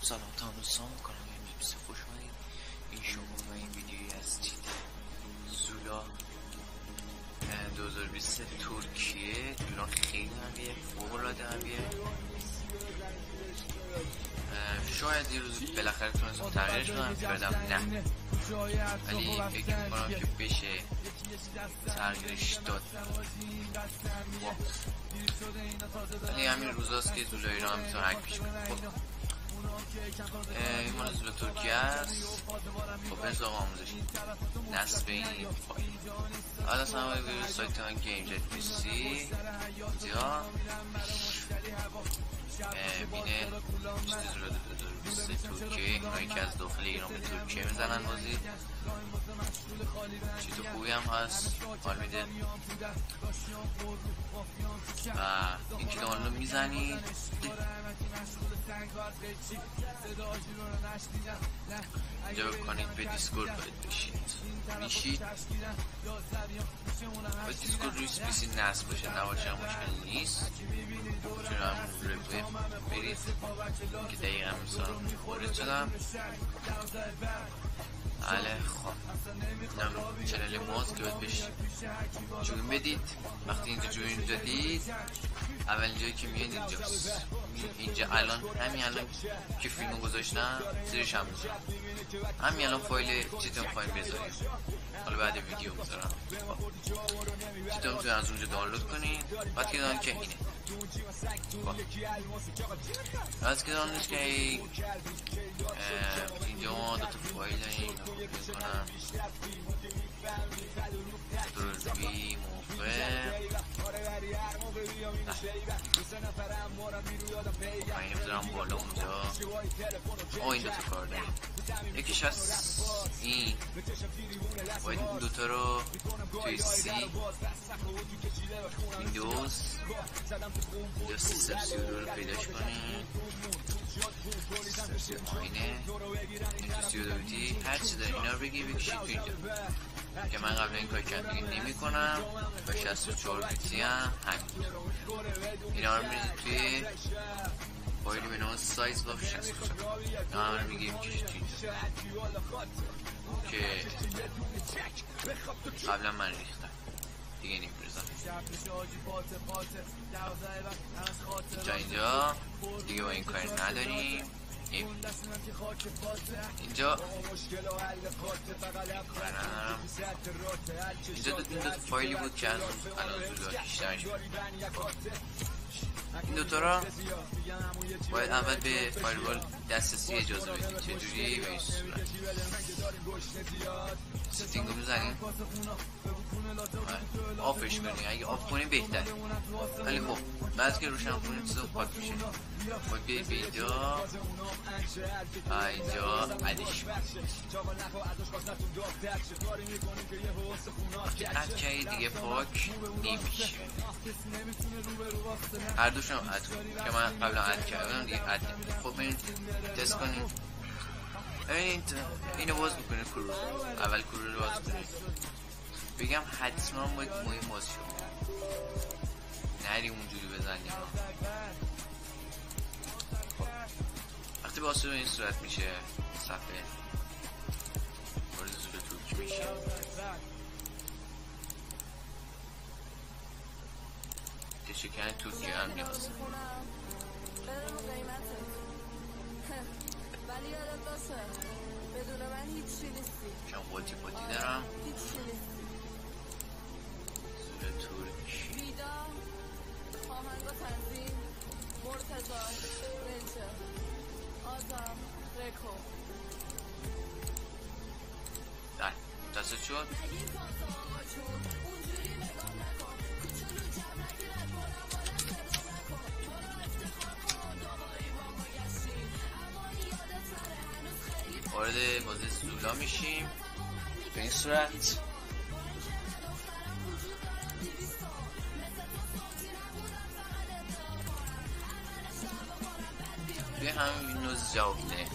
سلام دوستان، کانال میپس خوش اومدید. این شما و این ویدیویی از چیت زولا 2020 ترکیه. ایران خیلی قویه، فوق‌العاده قویه. شاید یه روز بالاخره تونستم تغییرش کنم، کردم نه، ولی فکر میکنم که بشه تغییرش داد. ولی همین روزاست که زولا ایران میتونه هک پیش کنه. این مال زولا ترکیه است. خب بنز آقا آموزش نصب این فایل حالا سنوای به سایت من گیم جت پی سی اینجا بینه زولا 2020 ترکیه. اینایی که از داخل ایران به ترکیه میزنن بازی چیز خوبی هم هست، حال میده. و این که دانلود میزنی اینجا بکنید به دیسکورد باید میشید با دیسکورد روی پیسی نصب باشه، نباشه مشکل نیست. چون همون روی برید که دقیقا میسارم وارد شدم. بله خب اینم چنل ماست که باید بهش جوین بدید. وقتی اینجا جوین دادید اولین جایی که میاد اینجاست. اینجا الان همین الان که فیلمو گذاشتم زیرش هم میذارم، همین الان فایل چیتون فایل بذاریم، حالا بعد ویدیو میذارم. چیتون میتونید از اونجا دانلود کنید. بعد که دانلود که اینه بعد که دانلود که اینجا ما دوتا فایل داریم میکنم دروبی موقع این بذارم بالا اونجا. این دوتا کار داریم، یکیش هست این باید این دوتا رو توی سی ویندوز 332 رو پیداش کنیم. اینه این هر چی داره اینا رو بگی بکشید تو اینجا که من قبل این کار کردم دیگه نمی کنم. و 64 بیتی هم همین اینا رو میرید توی فایلی به نام سایز باف 64 اینا هم رو میگیم بکشید تو اینجا که قبلا من ریختم دیگه نمیرزم اینجا دیگه با این کاری نداریم. اینجا این دو فایلی بود که از الان زولا بیشتر شد. این دوتا را باید اول به فایروال دسترسی اجازه بدید. چجوری؟ به این صورت ستینگ رو میزنیم آفش کنیم. اگه آف کنیم بهتره، ولی خب بعد که روشن کنیم چیزا پاک میشه. باید بیایی به اینجا عدیش اد که دیگه پاک نمیشه. هر دوشم اد کنیم که من قبلا اد کردم دیگه اد نمیشه. خب این تست کنیم. اینو باز بکنید کروز، اول کروز رو باز کنید. بگم حتما باید مهم باز شد، نریم اونجوری بزنیم. وقتی باز رو این صورت میشه صفحه وارد زولا ترکی میشه. شکن ترکی هم نیاز ولی یادت باشه بدون من هیچی نیستی. چون قوطی پاتی دارم. زولا ترکی ویدا آهنگ و تنظیم مرتضی رنچه آزم رکو ده دست شد. وارد بازی زولا میشیم به این صورت. به همین نوز جواب نه.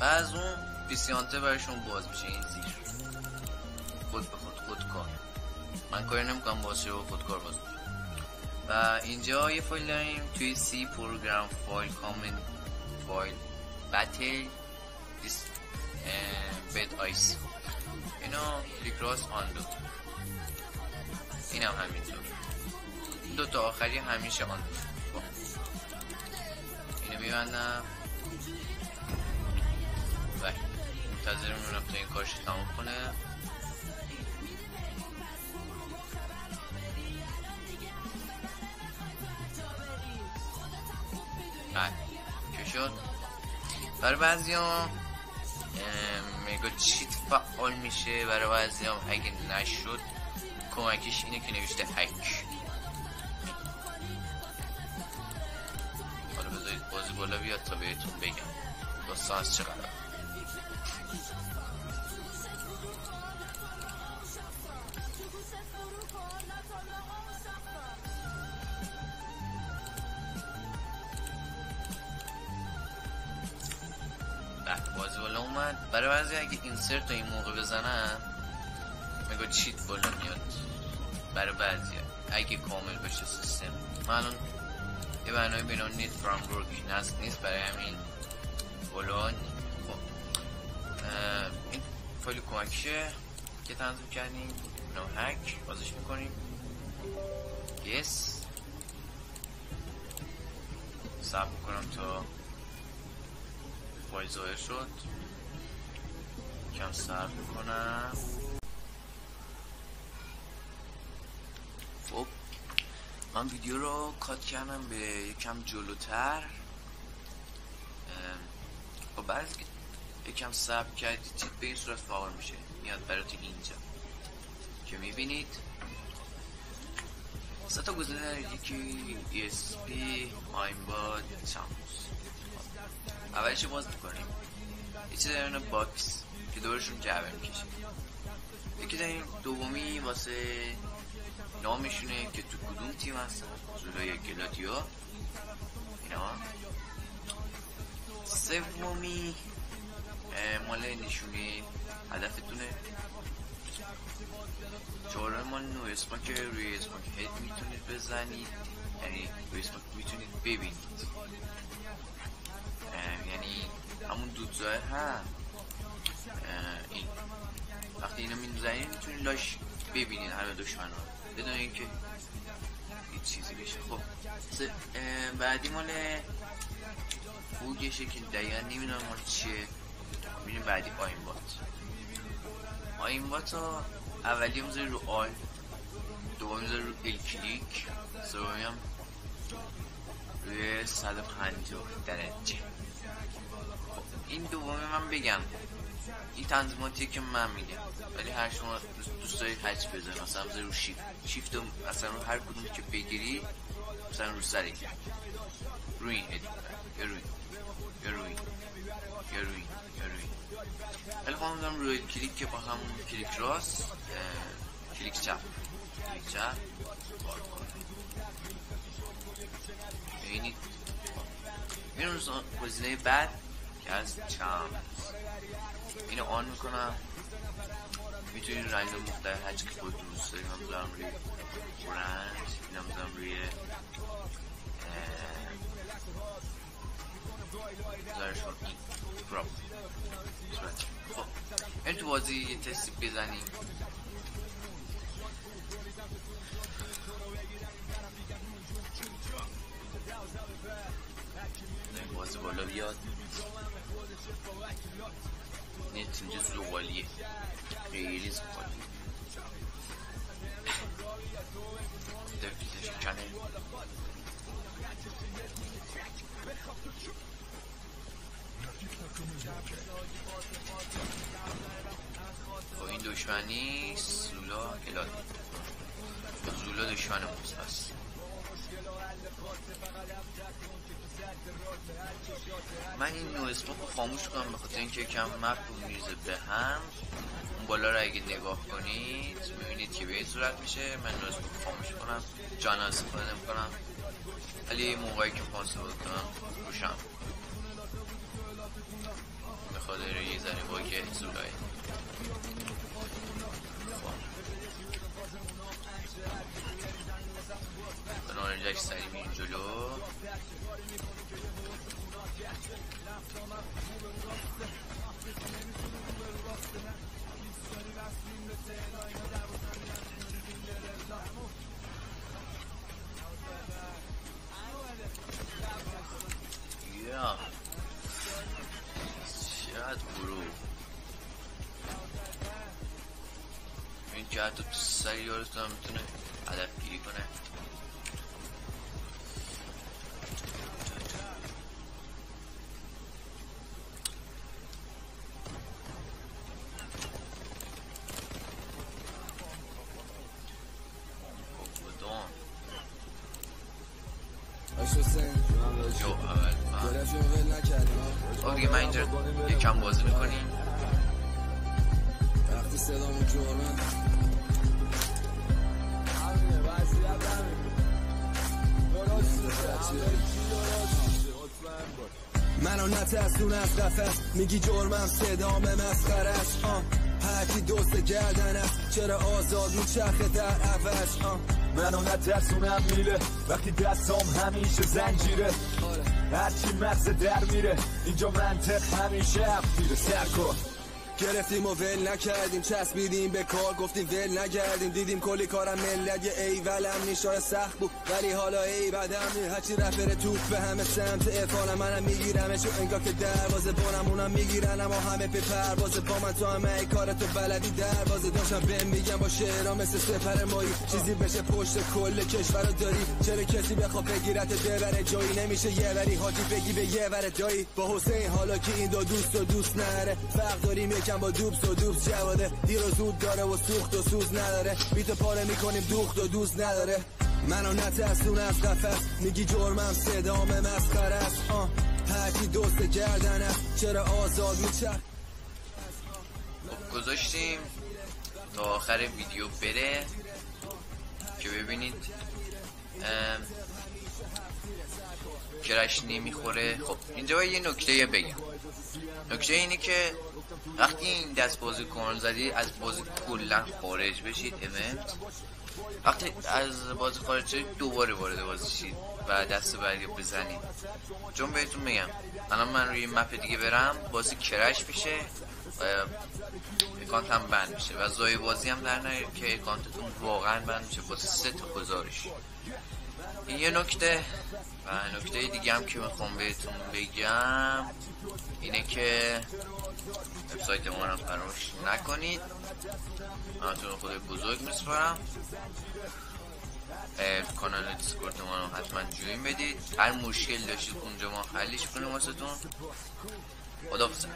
و از اون پیسیانته برشون باز میشه. این زیر خود به خودکار، من کاری نمیکنم باشه و خودکار باز. و اینجا یه فایل داریم توی سی پروگرام فایل کامنت فایل بتل دیس بد آیس، اینو کلیک راست آن دو، این هم همینطور، دو تا آخری همیشه آن دو. اینو میبندم و منتظر میمونم تا این کارش تموم کنه. که شد. برای بعضی ها میگه چیت فعال میشه، برای بعضی ها اگه نشد کمکش اینه که نوشته هک. حالا بذارید بازی بالا بیاد تا بهتون بگم داستان از چه قرار. بازی بالا اومد. برای بعضی اگه اینسرت تا این موقع بزنن میگه چیت بالا میاد. برای بعضی اگه کامل بشه سیستم. من الان یه برنامه به نام نیت فرامورک نصب نیست، برای همین بالا. خب این فایل کمکیشه که تنظیم کردیم، نو هک بازش میکنیم. یس صبر میکنم تا فایل ظاهر شد، کم صبر میکنم. خب من ویدیو رو کات کردم به یکم جلوتر. خب بعد یکم صبر کردید به این صورت فعال میشه، میاد برات اینجا که میبینید سه تا گزینه دارید، یکی ESP، آیمباد، چاموس. اولش باز میکنیم، یه چیز داریم باکس که دورشون جعبه میکشه. یکی داریم دومی واسه نامشونه که تو کدوم تیم هستن، زولای گلادیو اینا. سومی مال نشونه هدفتونه. چهارم مال نو اسما که روی اسما که هید میتونید بزنید، یعنی روی اسما که میتونید ببینید، یعنی همون دود ظاهر هم این وقتی اینو میزنید میتونید لاش ببینید همه دشمن ها بدون اینکه هیچ چیزی بشه. خب بعدی مال فوگشه که دقیقا نمیدونم مال چیه. ببینیم بعدی آیمبات ها اولی میذاری رو آل، دومی میذاری رو ال کلیک، سومی هم روی 150 درجه. خب این دومی من بگم این تنظیماتیه که من میگم، ولی هر شما دوست دارید هرچی بذارید. مثلا بذارید رو شیفت اصلا رو هر کدوم که بگیرید، مثلا رو سری روی این ادیت یا روی یا روی یا روی یا روی. ولی خواهم میذارم روی کلیک که با همون کلیک راست کلیک چپ ببینید. میرم گزینه بعد که از چم اینو آن میکنم. میتونید رنگ مختلف هرچی که خود دوست دارید. من بذارم روی اورنج، اینم بذارم روی بذارشون این کراپ. خب این تو بازی یه تستی بزنیم. این بازی بالا بیاد. نیت اینجا زغالیه، خیلی زغالیه. دفیلش کنه. با این دشمنی زولا گلاد، زولا دشمن موست هست. من این نو اسمو خاموش کنم به خاطر اینکه کم مفهوم میریزه به هم. اون بالا رو اگه نگاه کنید میبینید که به این صورت میشه. من نو اسمو خاموش کنم، جان استفاده نمیکنم، ولی موقعی که پاس بود کنم روشم. میخواد یه ذره باگه زولای. کنار لک سری میریم جلو. چقدر برو این که حتی تو سری یارتون هم میتونه هدف گیری کنه. جو اول دیگه من اینجا یکم بازی میکنیم. وقتی صدامون جرمه منو نترسون از قفس، میگی جرمم صدام مسخرش. هرکی دوست گردن است، چرا آزاد میچرخه در عوض. منو نترسونم میله وقتی دستام همیشه زنجیره. هرچی مغز در میره اینجا منطق همیشه افیره. سر کن گرفتیم و ول نکردیم، چسبیدیم به کار گفتیم ول نگردیم. دیدیم کلی کارم ملت یه ایولم نیشای سخت بود ولی حالا ای بدم نی. هرچی رفره توپ به همه سمت افانم منم میگیرم چون انگار که دروازه بانم اونم میگیرن اما همه به پروازه با من. تو همه ای کارتو بلدی دروازه داشتم بهم میگم با شعرها مثل سپر مایی چیزی بشه پشت کل کشورو داری. چرا کسی بخواد بگیرت ببره جایی نمیشه یه وری حاجی بگی به یه ور دایی. با حسین حالا که این دو دوست نره فرق داریم با دوبس و دوبس جواده. دیر و زود داره و سوخت و سوز نداره. بیتو پاره میکنیم دوخت و دوز نداره. منو نترسون از قفس، میگی جرمم صدام مسخره است. هرکی دوست گردن است، چرا آزاد میچرخ. خب گذاشتیم تا آخر ویدیو بره که ببینید کرش نمیخوره. خب اینجا یه نکته بگم. نکته اینه که وقتی این دست بازی کن زدی از بازی کلا خارج بشید ایونت. وقتی از بازی خارج شدید دوباره وارد بازی شید و دست بعدی بزنید. چون بهتون میگم الان من روی مپ دیگه برم بازی کرش میشه و اکانت هم بند میشه و زای بازی هم در نیاره که اکانتتون واقعا بند میشه واسه 3 تا گزارش. این یه نکته. و نکته دیگه هم که میخوام بهتون بگم اینه که وبسایت ما رو فراموش نکنید. من تو خود بزرگ میسپارم. کانال دیسکورد ما رو حتما جوین بدید. هر مشکل داشتید اونجا ما حلش کنیم واسهتون. خداحافظ.